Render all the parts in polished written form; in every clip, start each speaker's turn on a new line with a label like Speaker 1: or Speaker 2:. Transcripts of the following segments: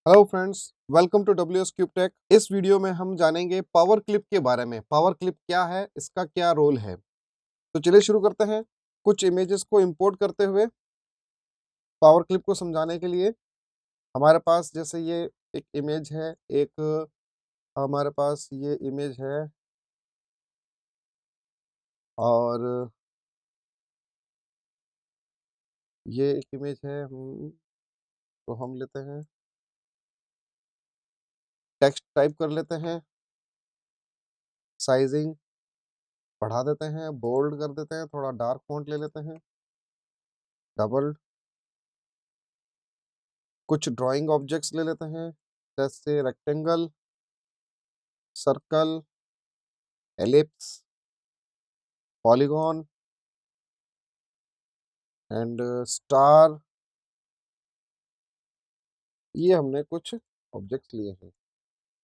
Speaker 1: Hello friends, welcome to WS cube tech. इस video में हम जानेंगे पावर क्लिप के बारे में। पावर क्लिप क्या है, इसका क्या रोल है। तो चलिए शुरू करते हैं। कुछ इमेजेस को इंपोर्ट करते हुए पावर क्लिप को समझाने के लिए हमारे पास जैसे ये एक इमेज है, एक हमारे पास ये इमेज है और ये एक इमेज है। तो हम लेते हैं, टेक्स्ट टाइप कर लेते हैं, साइजिंग बढ़ा देते हैं, बोल्ड कर देते हैं, थोड़ा डार्क फॉन्ट ले लेते हैं, डबल। कुछ ड्राइंग ऑब्जेक्ट्स ले लेते हैं, जैसे rectangle, circle, ellipse, polygon and star. ये हमने कुछ ऑब्जेक्ट्स लिए हैं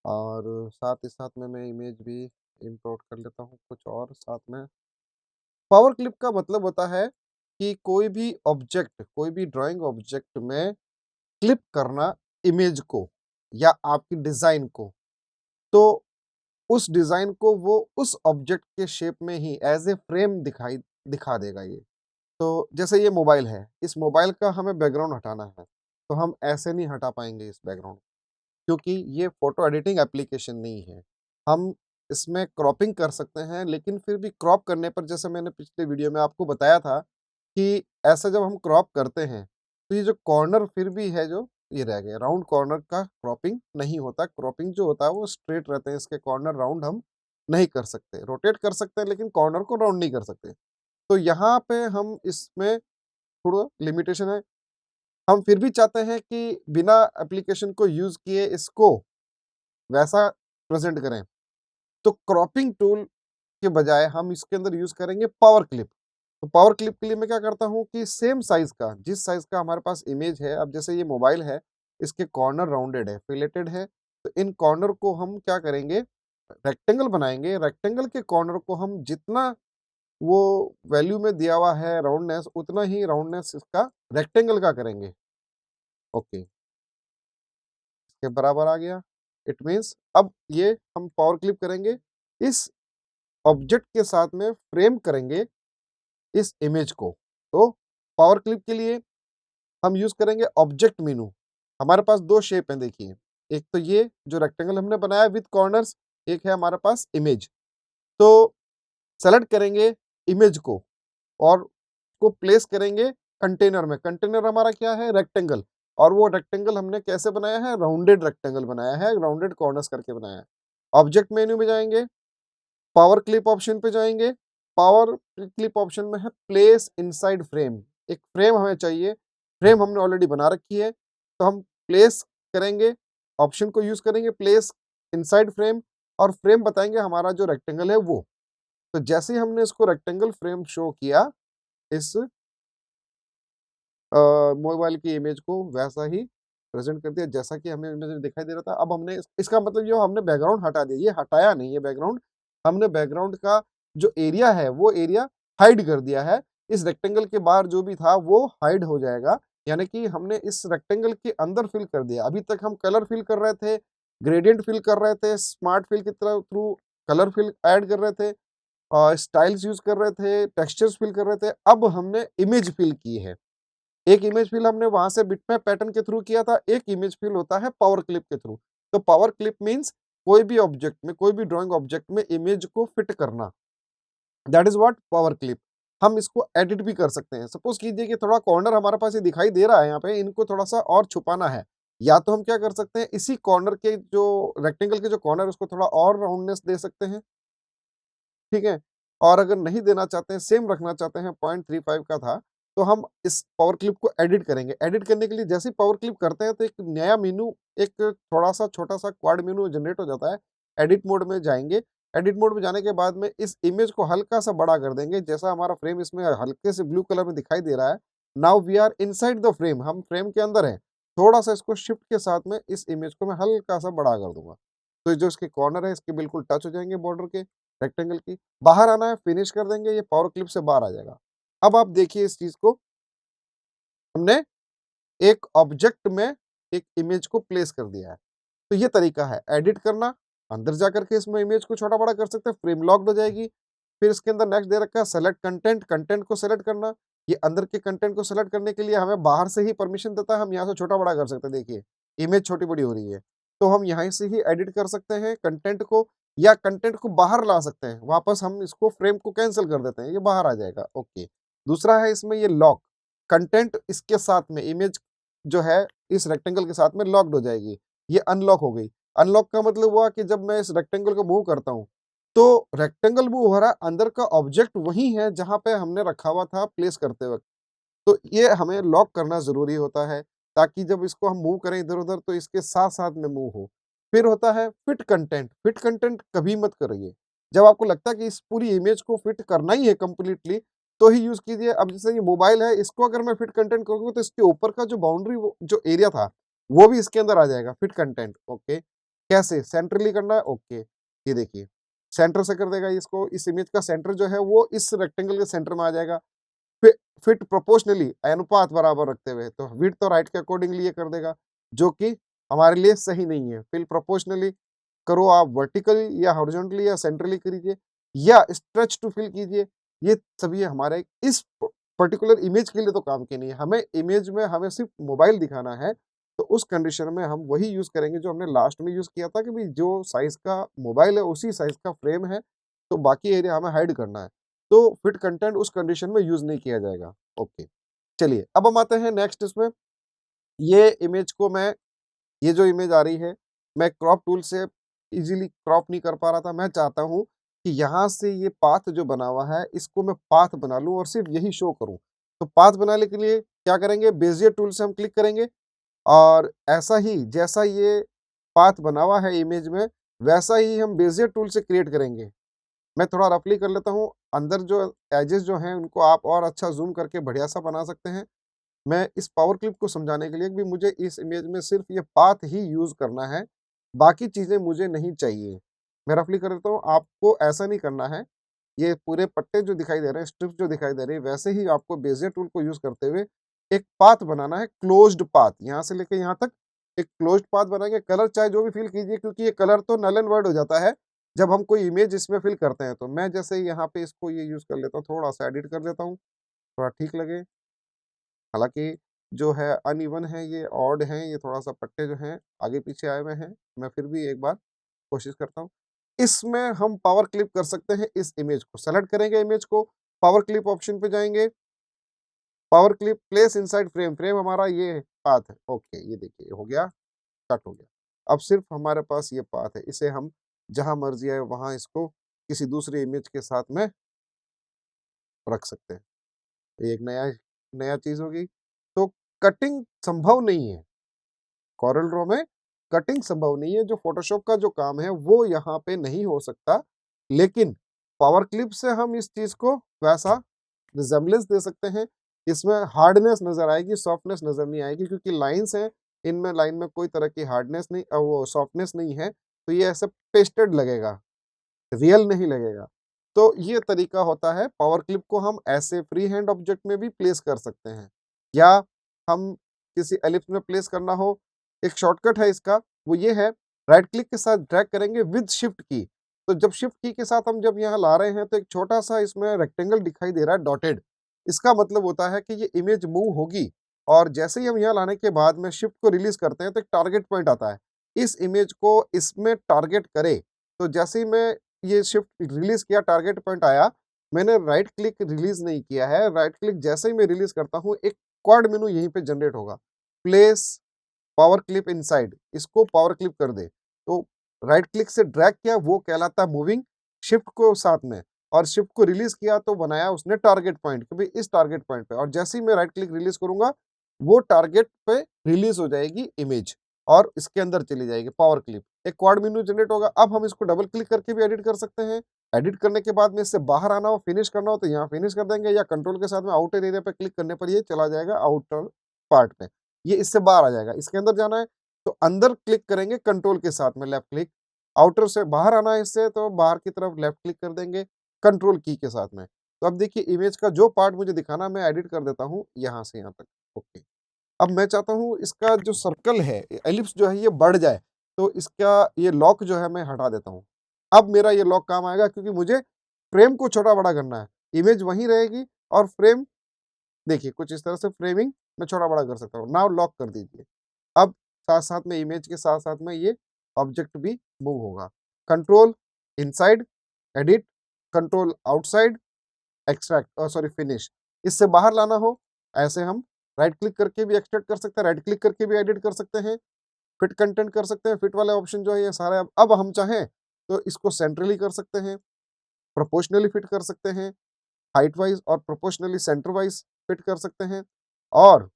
Speaker 1: और साथ ही साथ में मैं इमेज भी इंपोर्ट कर लेता हूँ कुछ और साथ में। पावर क्लिप का मतलब होता है कि कोई भी ऑब्जेक्ट, कोई भी ड्राइंग ऑब्जेक्ट में क्लिप करना इमेज को या आपकी डिजाइन को, तो उस डिजाइन को वो उस ऑब्जेक्ट के शेप में ही एज ए फ्रेम दिखा देगा ये। तो जैसे ये मोबाइल है, इस मोबाइल का हमें बैकग्राउंड हटाना है, तो हम ऐसे नहीं हटा पाएंगे इस बैकग्राउंड, क्योंकि ये फोटो एडिटिंग एप्लीकेशन नहीं है। हम इसमें क्रॉपिंग कर सकते हैं, लेकिन फिर भी क्रॉप करने पर, जैसे मैंने पिछले वीडियो में आपको बताया था कि ऐसा जब हम क्रॉप करते हैं तो ये जो कॉर्नर फिर भी है, जो ये रह गए, राउंड कॉर्नर का क्रॉपिंग नहीं होता। क्रॉपिंग जो होता है वो स्ट्रेट रहते हैं, इसके कॉर्नर राउंड हम नहीं कर सकते। रोटेट कर सकते हैं लेकिन कॉर्नर को राउंड नहीं कर सकते। तो यहाँ पे हम इसमें थोड़ा लिमिटेशन है। हम फिर भी चाहते हैं कि बिना एप्लीकेशन को यूज किए इसको वैसा प्रेजेंट करें, तो क्रॉपिंग टूल के बजाय हम इसके अंदर यूज करेंगे पावर क्लिप। तो पावर क्लिप के लिए मैं क्या करता हूँ कि सेम साइज का, जिस साइज का हमारे पास इमेज है, अब जैसे ये मोबाइल है, इसके कॉर्नर राउंडेड है, फिलेटेड है, तो इन कॉर्नर को हम क्या करेंगे, रेक्टेंगल बनाएंगे। रेक्टेंगल के कॉर्नर को हम जितना वो वैल्यू में दिया हुआ है राउंडनेस, उतना ही राउंडनेस इसका रेक्टेंगल का करेंगे। ओके, इसके बराबर आ गया। इट मीन्स अब ये हम पावर क्लिप करेंगे, इस ऑब्जेक्ट के साथ में फ्रेम करेंगे इस इमेज को। तो पावर क्लिप के लिए हम यूज करेंगे ऑब्जेक्ट मेनू। हमारे पास दो शेप हैं, देखिए, एक तो ये जो रेक्टेंगल हमने बनाया विद कॉर्नर्स, एक है हमारे पास इमेज। तो सेलेक्ट करेंगे इमेज को और को प्लेस करेंगे कंटेनर में। कंटेनर हमारा क्या है, रेक्टेंगल, और वो रेक्टेंगल हमने कैसे बनाया है, राउंडेड रेक्टेंगल बनाया है, राउंडेड कॉर्नर्स करके बनाया है। ऑब्जेक्ट मेन्यू में जाएंगे, पावर क्लिप ऑप्शन पे जाएंगे। पावर क्लिप ऑप्शन में है प्लेस इनसाइड फ्रेम। एक फ्रेम हमें चाहिए, फ्रेम हमने ऑलरेडी बना रखी है, तो हम प्लेस करेंगे, ऑप्शन को यूज करेंगे प्लेस इनसाइड फ्रेम, और फ्रेम बताएंगे हमारा जो रेक्टेंगल है वो। तो जैसे ही हमने इसको रेक्टेंगल फ्रेम शो किया इस मोबाइल की इमेज को, वैसा ही प्रेजेंट कर दिया जैसा कि हमें इमेज में दिखाई दे रहा था। अब हमने इसका मतलब ये हमने बैकग्राउंड हटा दिया, ये हटाया नहीं, ये बैकग्राउंड हमने बैकग्राउंड का जो एरिया है वो एरिया हाइड कर दिया है। इस रेक्टेंगल के बाहर जो भी था वो हाइड हो जाएगा, यानी कि हमने इस रेक्टेंगल के अंदर फिल कर दिया। अभी तक हम कलर फिल कर रहे थे, ग्रेडियंट फिल कर रहे थे, स्मार्ट फिल की तरह थ्रू कलर फिल ऐड कर रहे थे, स्टाइल्स यूज कर रहे थे, टेक्सचर्स फिल कर रहे थे। अब हमने इमेज फिल की है। एक इमेज फिल हमने वहां से बिटमैप पैटर्न के थ्रू किया था, एक इमेज फिल होता है पावर क्लिप के थ्रू। तो पावर क्लिप मींस कोई भी ऑब्जेक्ट में, कोई भी ड्राइंग ऑब्जेक्ट में इमेज को फिट करना, that is what power clip. हम इसको एडिट भी कर सकते हैं। सपोज कीजिए कि थोड़ा कॉर्नर हमारे पास ये दिखाई दे रहा है, यहाँ पे इनको थोड़ा सा और छुपाना है, या तो हम क्या कर सकते हैं, इसी कॉर्नर के जो रेक्टेंगल के जो कॉर्नर, उसको थोड़ा और राउंडनेस दे सकते हैं, ठीक है। और अगर नहीं देना चाहते हैं, सेम रखना चाहते हैं, 0.35 का था, तो हम इस पावर क्लिप को एडिट करेंगे। एडिट करने के लिए जैसे ही पावर क्लिप करते हैं तो एक नया मेनू, एक थोड़ा सा छोटा सा क्वाड मेनू जनरेट हो जाता है। एडिट मोड में जाएंगे, एडिट मोड में जाने के बाद में इस इमेज को हल्का सा बड़ा कर देंगे, जैसा हमारा फ्रेम इसमें हल्के से ब्लू कलर में दिखाई दे रहा है। Now we are inside the frame, हम फ्रेम के अंदर हैं। थोड़ा सा इसको शिफ्ट के साथ में इस इमेज को मैं हल्का सा बड़ा कर दूंगा, तो जो इसके कॉर्नर है इसके बिल्कुल टच हो जाएंगे बॉर्डर के, रेक्टेंगल की। बाहर आना है, फिनिश कर देंगे, ये पावर क्लिप से बाहर आ जाएगा। अब आप देखिए इस चीज को, हमने एक ऑब्जेक्ट में एक इमेज को प्लेस कर दिया है। तो ये तरीका है एडिट करना, अंदर जाकर के इसमें इमेज को छोटा-बड़ा कर सकते हैं, फ्रेम लॉक्ड हो जाएगी। फिर इसके अंदर नेक्स्ट दे रखा है सेलेक्ट कंटेंट, कंटेंट को सेलेक्ट करना। ये अंदर के कंटेंट को सेलेक्ट करने के लिए हमें बाहर से ही परमिशन देता है, हम यहाँ से छोटा-बड़ा कर सकते हैं देखिए, इमेज छोटी-बड़ी हो रही है। तो हम यहाँ से ही एडिट कर सकते हैं कंटेंट को या कंटेंट को बाहर ला सकते हैं, वापस हम इसको फ्रेम को कैंसल कर देते हैं, ये बाहर आ जाएगा, ओके। दूसरा है इसमें ये लॉक, कंटेंट इसके साथ में इमेज जो है इस रेक्टेंगल के साथ में लॉक्ड हो जाएगी, ये अनलॉक हो गई। अनलॉक का मतलब हुआ कि जब मैं इस रेक्टेंगल को मूव करता हूँ, तो रेक्टेंगल मूव हो रहा है, अंदर का ऑब्जेक्ट वही है जहाँ पे हमने रखा हुआ था प्लेस करते वक़्त। तो ये हमें लॉक करना ज़रूरी होता है, ताकि जब इसको हम मूव करें इधर-उधर तो इसके साथ-साथ में मूव हो। फिर होता है फिट कंटेंट कभी मत करिए। जब आपको लगता है कि इस पूरी इमेज को फिट करना ही है कंप्लीटली, तो ही यूज़ कीजिए। अब जैसे ये मोबाइल है, इसको अगर मैं फिट कंटेंट करूँगा तो इसके ऊपर का जो बाउंड्री वो जो एरिया था, वो भी इसके अंदर आ जाएगा, फिट कंटेंट, ओके। कैसे? सेंट्रली करना है, ओके। ये देखिए, सेंटर से कर देगा इसको, इस इमेज का सेंटर जो है वो इस रेक्टेंगल के सेंटर में आ जाएगा। फि फिट प्रोपोर्शनली अनुपात बराबर रखते हुए, तो विड्थ और हाइट के अकॉर्डिंगली ये कर देगा, जो कि हमारे लिए सही नहीं है। फिर प्रोपोर्शनली करो आप वर्टिकली या हॉरिजॉन्टली या सेंट्रली कीजिए या स्ट्रेच टू फिल कीजिए। ये सभी हमारे इस पर्टिकुलर इमेज के लिए तो काम के नहीं है। हमें इमेज में हमें सिर्फ मोबाइल दिखाना है, तो उस कंडीशन में हम वही यूज़ करेंगे जो हमने लास्ट में यूज़ किया था कि भई जो साइज़ का मोबाइल है उसी साइज़ का फ्रेम है, तो बाकी एरिया हमें हाइड करना है। तो फिट कंटेंट उस कंडीशन में यूज़ नहीं किया जाएगा। ओके, चलिए अब हम आते हैं नेक्स्ट इसमें, ये इमेज को मैं ये जो इमेज आ रही है, मैं क्रॉप टूल से इज़िली क्रॉप नहीं कर पा रहा था। मैं चाहता हूँ कि यहाँ से ये पाथ जो बना हुआ है, इसको मैं पाथ बना लूँ और सिर्फ़ यही शो करूँ। तो पाथ बनाने के लिए क्या करेंगे, बेज़ियर टूल से हम क्लिक करेंगे और ऐसा ही जैसा ये पाथ बना हुआ है इमेज में, वैसा ही हम बेज़ियर टूल से क्रिएट करेंगे। मैं थोड़ा रफली कर लेता हूँ, अंदर जो एजेस जो हैं, उनको आप और अच्छा ज़ूम करके बढ़िया-सा बना सकते हैं। मैं इस पावर क्लिप को समझाने के लिए कि मुझे इस इमेज में सिर्फ़ ये पाथ ही यूज़ करना है, बाकी चीज़ें मुझे नहीं चाहिए। मैं रफली कर देता हूँ, आपको ऐसा नहीं करना है। ये पूरे पट्टे जो दिखाई दे रहे हैं, स्ट्रिप्स जो दिखाई दे रही है, वैसे ही आपको बेज़ियर टूल को यूज़ करते हुए एक पाथ बनाना है, क्लोज़्ड पाथ। यहाँ से लेके यहाँ तक एक क्लोज़्ड पाथ बनाएँगे। कलर चाहे जो भी फ़िल कीजिए, क्योंकि ये कलर तो नल एंड वॉइड हो जाता है, जब हम कोई इमेज इसमें फ़िल करते हैं तो। मैं जैसे यहाँ पे इसको ये यूज़ कर लेता हूँ, थोड़ा-सा एडिट कर देता हूँ, थोड़ा ठीक लगे। हालाँकि जो है अनइवन है, ये ऑड हैं, ये थोड़ा-सा पट्टे जो हैं आगे-पीछे आए हुए हैं। मैं फिर भी एक बार कोशिश करता हूँ। इसमें हम पावर क्लिप कर सकते हैं इस इमेज को। सेलेक्ट करेंगे इमेज को, पावर क्लिप ऑप्शन पे जाएँगे, power clip place inside frame, frame हमारा ये पाथ है। ओके, ये देखिए हो गया, कट हो गया। अब सिर्फ़ हमारे पास ये पाथ है, इसे हम जहाँ मर्ज़ी आए वहाँ इसको किसी दूसरी इमेज के साथ में रख सकते हैं। ये एक नया नया चीज़ होगी। तो कटिंग संभव नहीं है। कॉरल ड्रॉ में कटिंग संभव नहीं है, जो फ़ोटोशॉप का जो काम है वो यहाँ पे नहीं हो सकता। लेकिन पावर क्लिप से हम इस चीज़ को वैसा रिज़ेम्बलेंस दे सकते हैं। इसमें हार्डनेस नज़र आएगी, सॉफ्टनेस नज़र नहीं आएगी, क्योंकि लाइन्स हैं, इनमें लाइन में कोई तरह की हार्डनेस नहीं वो सॉफ्टनेस नहीं है, तो ये ऐसे पेस्टेड लगेगा। रियल नहीं लगेगा। तो ये तरीका होता है, पावर क्लिप को हम ऐसे फ्री हैंड ऑब्जेक्ट में भी प्लेस कर सकते हैं, या हम किसी एलिप्स में प्लेस करना हो, एक शॉर्टकट है इसका, वो ये है, राइट क्लिक के साथ ड्रैग करेंगे विद शिफ्ट की। तो जब शिफ्ट की के साथ हम जब यहाँ ला रहे हैं तो एक छोटा-सा इसमें रेक्टेंगल दिखाई दे रहा है डॉटेड। इसका मतलब होता है कि ये इमेज मूव होगी और जैसे ही हम यहाँ लाने के बाद में शिफ्ट को रिलीज़ करते हैं तो एक टारगेट पॉइंट आता है। इस इमेज को इसमें टारगेट करे, तो जैसे ही मैं ये शिफ्ट रिलीज़ किया, टारगेट पॉइंट आया, मैंने राइट क्लिक रिलीज़ नहीं किया है, राइट क्लिक जैसे ही मैं रिलीज़ करता हूँ, एक क्वाड मेनू यहीं पे जनरेट होगा। प्लेस पावर क्लिप इनसाइड, इसको पावर क्लिप कर दे। तो राइट क्लिक से ड्रैग किया, वो कहलाता है मूविंग, शिफ्ट को साथ में, और शिफ्ट को रिलीज़ किया तो बनाया उसने टारगेट पॉइंट कि भई इस टारगेट पॉइंट पे, और जैसे ही मैं राइट क्लिक रिलीज़ करूँगा, वो टारगेट पे रिलीज़ हो जाएगी इमेज और इसके अंदर चली जाएगी पावर क्लिप। एक क्वाड मेनू जनरेट होगा। अब हम इसको डबल क्लिक करके भी एडिट कर सकते हैं। एडिट करने के बाद में इससे बाहर आना हो, फिनिश करना हो तो यहाँ फिनिश कर देंगे, या कंट्रोल के साथ में आउटर एरिया पे क्लिक करने पर ये चला जाएगा आउटर पार्ट में। ये इससे बाहर आ जाएगा। इसके अंदर जाना है तो अंदर क्लिक करेंगे कंट्रोल के साथ में लेफ्ट क्लिक, आउटर से बाहर आना है इससे तो बाहर की तरफ लेफ्ट क्लिक कर देंगे कंट्रोल की के साथ में। तो अब देखिए इमेज का जो पार्ट मुझे दिखाना, मैं एडिट कर देता हूँ यहाँ से यहाँ तक। ओके। अब मैं चाहता हूँ इसका जो सर्कल है, एलिप्स जो है ये बढ़ जाए, तो इसका ये लॉक जो है मैं हटा देता हूँ। अब मेरा ये लॉक काम आएगा क्योंकि मुझे फ्रेम को छोटा-बड़ा करना है। इमेज वहीं रहेगी और फ्रेम देखिए कुछ इस तरह से फ्रेमिंग मैं छोटा-बड़ा कर सकता हूँ। नाउ लॉक कर दीजिए। अब साथ-साथ में इमेज के साथ-साथ में ये ऑब्जेक्ट भी मूव होगा। Control inside, edit, control outside, extract sorry finish. इससे बाहर लाना हो, ऐसे हम राइट क्लिक करके भी एक्सट्रैक्ट कर सकते हैं, राइट क्लिक करके भी एडिट कर सकते हैं, फिट कंटेंट कर सकते हैं। फिट वाले ऑप्शन जो है ये सारे अब हम चाहें तो इसको सेंट्रली कर सकते हैं, प्रोपोर्शनली फिट कर सकते हैं, हाइट वाइज और प्रोपोर्शनली सेंटर वाइज फिट कर सकते हैं, और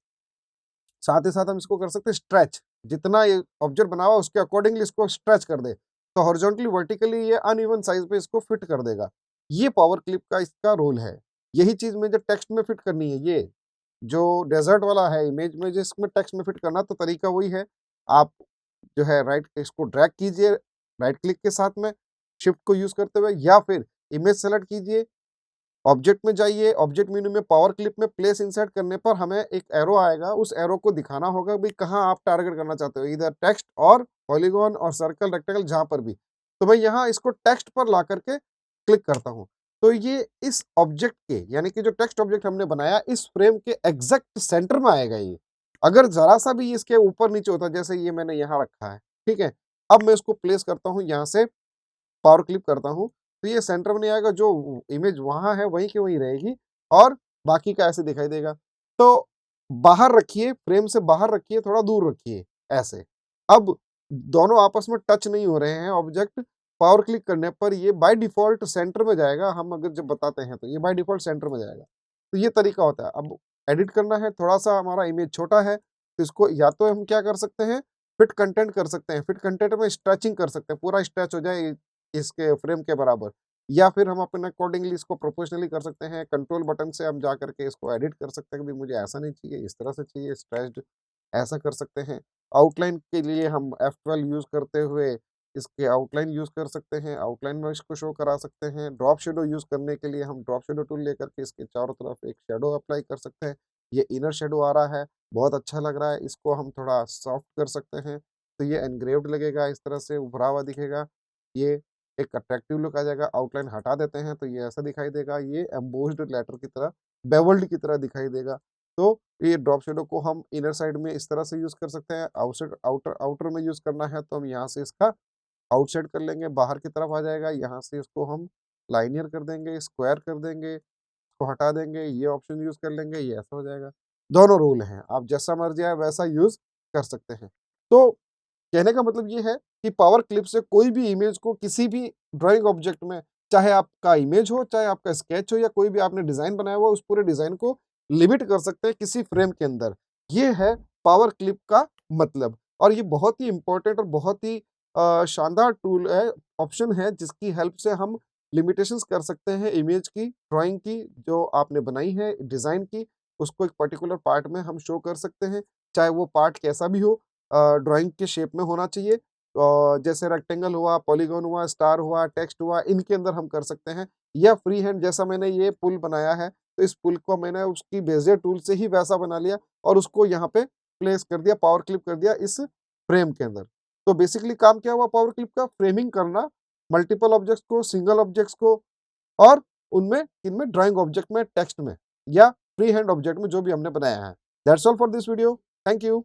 Speaker 1: साथ ही साथ हम इसको कर सकते हैं स्ट्रेच। जितना ये ऑब्जेक्ट बना हुआ उसके अकॉर्डिंगली इसको स्ट्रेच कर दे, तो हॉरिजॉन्टली वर्टिकली ये अनइवन साइज पे इसको फिट कर देगा। ये पावर क्लिप का इसका रोल है। यही चीज मुझे टेक्स्ट में फिट करनी है। ये जो डेजर्ट वाला है इमेज में, जिसमें टेक्स्ट में फिट करना, तो तरीका वही है। आप जो है राइट इसको ड्रैग कीजिए राइट क्लिक के साथ में शिफ्ट को यूज करते हुए, या फिर इमेज सेलेक्ट कीजिए, ऑब्जेक्ट में जाइए, ऑब्जेक्ट मेन्यू में पावर क्लिप में प्लेस इंसर्ट करने पर हमें एक एरो आएगा। उस एरो को दिखाना होगा भाई कहाँ आप टारगेट करना चाहते हो, इधर टेक्स्ट और पॉलीगॉन और सर्कल रेक्टेंगल जहां पर भी। तो मैं यहाँ इसको टेक्स्ट पर ला करके क्लिक करता हूँ, तो ये इस ऑब्जेक्ट के यानी कि जो टेक्स्ट ऑब्जेक्ट हमने बनाया इस फ्रेम के एग्जैक्ट सेंटर में आएगा। ये अगर जरा सा भी इसके ऊपर नीचे होता, जैसे ये मैंने यहाँ रखा है, ठीक है, अब मैं इसको प्लेस करता हूँ, यहाँ से पावर क्लिप करता हूँ, तो ये सेंटर में नहीं आएगा, जो इमेज वहां है वहीं की वहीं रहेगी और बाकी का ऐसे दिखाई देगा। तो बाहर रखिए, फ्रेम से बाहर रखिए, थोड़ा दूर रखिए ऐसे। अब दोनों आपस में टच नहीं हो रहे हैं ऑब्जेक्ट, पावर क्लिक करने पर ये बाय डिफॉल्ट सेंटर में जाएगा। हम अगर जब बताते हैं तो ये बाय डिफॉल्ट सेंटर में जाएगा। तो ये तरीका होता है। अब एडिट करना है, थोड़ा सा हमारा इमेज छोटा है, तो इसको या तो हम क्या कर सकते हैं, फिट कंटेंट कर सकते हैं। फिट कंटेंट में स्ट्रेचिंग कर सकते हैं, पूरा स्ट्रेच हो जाए इसके फ्रेम के बराबर, या फिर हम अपने अकॉर्डिंगली इसको प्रोपोर्शनली कर सकते हैं। कंट्रोल बटन से हम जा करके इसको एडिट कर सकते हैं कि मुझे ऐसा नहीं चाहिए, इस तरह से चाहिए, स्ट्रेच्ड, ऐसा कर सकते हैं। आउटलाइन के लिए हम F12 यूज करते हुए इसके आउटलाइन यूज कर सकते हैं, आउटलाइन में इसको शो करा सकते हैं। ड्रॉप शेडो यूज करने के लिए हम ड्रॉप शेडो टूल लेकर के इसके चारों तरफ एक शेडो अप्लाई कर सकते हैं। ये इनर शेडो आ रहा है, बहुत अच्छा लग रहा है, इसको हम थोड़ा सॉफ्ट कर सकते हैं, तो ये एनग्रेव्ड लगेगा, इस तरह से उभरा हुआ दिखेगा। ये एक अट्रैक्टिव लुक आ जाएगा। आउटलाइन हटा देते हैं तो ये ऐसा दिखाई देगा, ये एम्बोस्ड लेटर की तरह, बेवल्ड की तरह दिखाई देगा। तो ये ड्रॉप शेडो को हम इनर साइड में इस तरह से यूज कर सकते हैं। आउटसाइड आउटर आउटर में यूज करना है तो हम यहाँ से इसका आउटसाइड कर लेंगे, बाहर की तरफ आ जाएगा। यहाँ से इसको हम लाइनियर कर देंगे, स्क्वायर कर देंगे, इसको हटा देंगे, ये ऑप्शन यूज कर लेंगे, ये ऐसा हो जाएगा। दोनों रूल हैं, आप जैसा मर्जी आए वैसा यूज कर सकते हैं। तो कहने का मतलब ये है कि पावर क्लिप से कोई भी इमेज को किसी भी ड्राइंग ऑब्जेक्ट में, चाहे आपका इमेज हो, चाहे आपका स्केच हो, या कोई भी आपने डिजाइन बनाया हुआ, उस पूरे डिजाइन को लिमिट कर सकते हैं किसी फ्रेम के अंदर। ये है पावर क्लिप का मतलब। और ये बहुत ही इंपॉर्टेंट और बहुत ही शानदार टूल है, ऑप्शन है, जिसकी हेल्प से हम लिमिटेशंस कर सकते हैं इमेज की, ड्राइंग की, जो आपने बनाई है डिजाइन की, उसको एक पर्टिकुलर पार्ट में हम शो कर सकते हैं, चाहे वो पार्ट कैसा भी हो, ड्राइंग के शेप में होना चाहिए। जैसे रेक्टेंगल हुआ, पॉलीगॉन हुआ, स्टार हुआ, टेक्स्ट हुआ, इनके अंदर हम कर सकते हैं। या फ्री हैंड, जैसा मैंने ये पुल बनाया है, तो इस पुल को मैंने उसकी बेजियर टूल से ही वैसा बना लिया और उसको यहाँ पे प्लेस कर दिया, पावर क्लिप कर दिया इस फ्रेम के अंदर। तो बेसिकली काम क्या हुआ पावर क्लिप का, फ्रेमिंग करना मल्टीपल ऑब्जेक्ट्स को, सिंगल ऑब्जेक्ट्स को, और उनमें इनमें ड्राइंग ऑब्जेक्ट में, टेक्स्ट में, या फ्री हैंड ऑब्जेक्ट में जो भी हमने बनाया है। That's all for this video. Thank you.